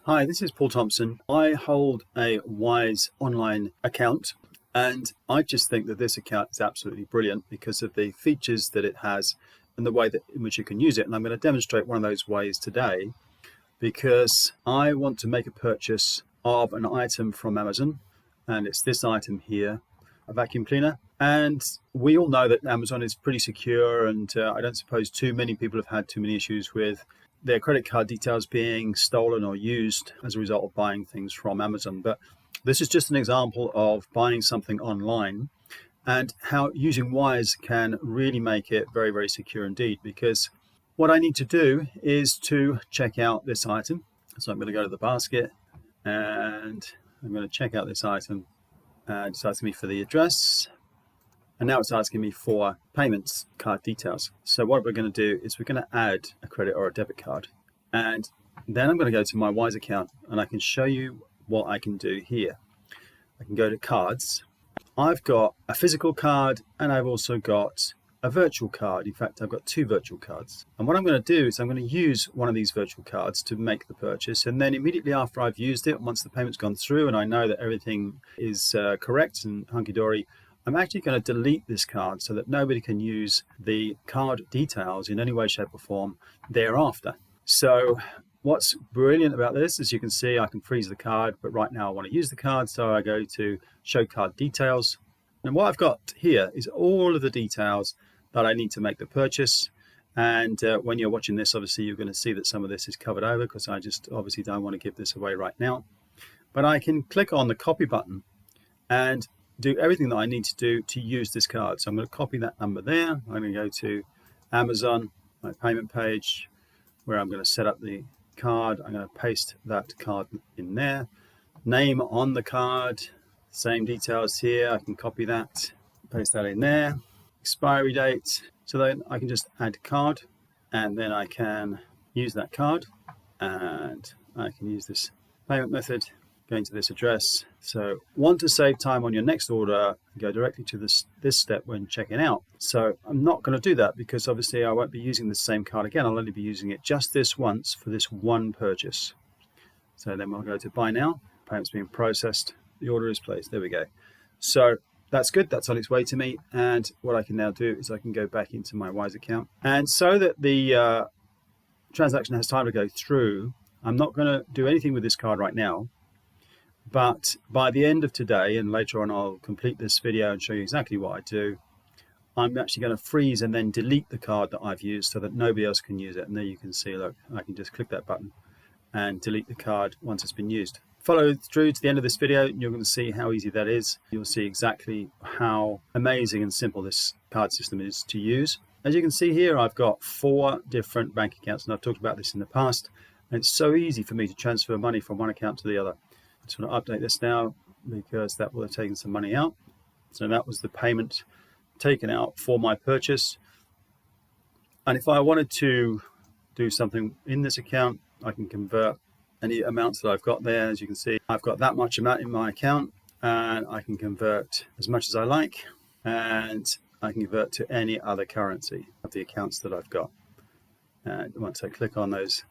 Hi, this is Paul Thompson. I hold a Wise online account, and I just think that this account is absolutely brilliant because of the features that it has and the way in which you can use it. And I'm going to demonstrate one of those ways today because I want to make a purchase of an item from Amazon, and it's this item here, a vacuum cleaner. And we all know that Amazon is pretty secure, and I don't suppose too many people have had too many issues with their credit card details being stolen or used as a result of buying things from Amazon. But this is just an example of buying something online and how using Wise can really make it very, very secure indeed. Because what I need to do is to check out this item. So I'm going to go to the basket and I'm going to check out this item. It's asking me for the address. And now it's asking me for payments card details. So what we're going to do is we're going to add a credit or a debit card. And then I'm going to go to my Wise account and I can show you what I can do here. I can go to cards. I've got a physical card and I've also got a virtual card. In fact, I've got two virtual cards. And what I'm going to do is I'm going to use one of these virtual cards to make the purchase. And then immediately after I've used it, once the payment's gone through and I know that everything is correct and hunky-dory, I'm actually going to delete this card so that nobody can use the card details in any way, shape or form thereafter. So what's brilliant about this, as you can see, I can freeze the card, but right now I want to use the card. So I go to show card details. And what I've got here is all of the details that I need to make the purchase. And when you're watching this, obviously you're going to see that some of this is covered over because I just obviously don't want to give this away right now. But I can click on the copy button and do everything that I need to do to use this card. So I'm going to copy that number there. I'm going to go to Amazon, my payment page, where I'm going to set up the card. I'm going to paste that card in there. Name on the card, same details here. I can copy that, paste that in there. Expiry date. So then I can just add card and then I can use that card and I can use this payment method. Going to this address. So want to save time on your next order, go directly to this step when checking out. So I'm not going to do that because obviously I won't be using the same card again. I'll only be using it just this once for this one purchase. So then we'll go to buy now, payment's being processed, the order is placed. There we go. So that's good, that's on its way to me. And what I can now do is I can go back into my Wise account. And so that the transaction has time to go through, I'm not going to do anything with this card right now. But by the end of today, and later on I'll complete this video and show you exactly what I do, I'm actually going to freeze and then delete the card that I've used so that nobody else can use it. And there you can see, look, I can just click that button and delete the card once it's been used. Follow through to the end of this video and you're going to see how easy that is. You'll see exactly how amazing and simple this card system is to use. As you can see here, I've got 4 different bank accounts, and I've talked about this in the past. And it's so easy for me to transfer money from one account to the other. I just want to update this now because that will have taken some money out. So that was the payment taken out for my purchase. And if I wanted to do something in this account, I can convert any amounts that I've got there. As you can see, I've got that much amount in my account and I can convert as much as I like, and I can convert to any other currency of the accounts that I've got. And once I click on those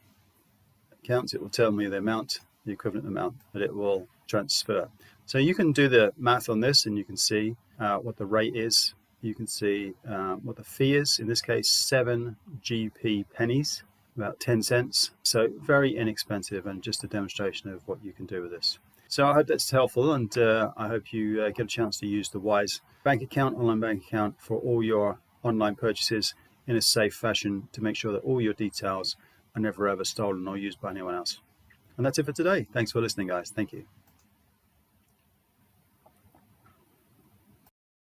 accounts, it will tell me the amount, the equivalent amount that it will transfer. So you can do the math on this and you can see what the rate is. You can see what the fee is, in this case 7 GP pennies, about 10 cents. So very inexpensive and just a demonstration of what you can do with this. So I hope that's helpful, and I hope you get a chance to use the Wise bank account, online bank account, for all your online purchases in a safe fashion to make sure that all your details are never ever stolen or used by anyone else. And that's it for today. Thanks for listening, guys. Thank you.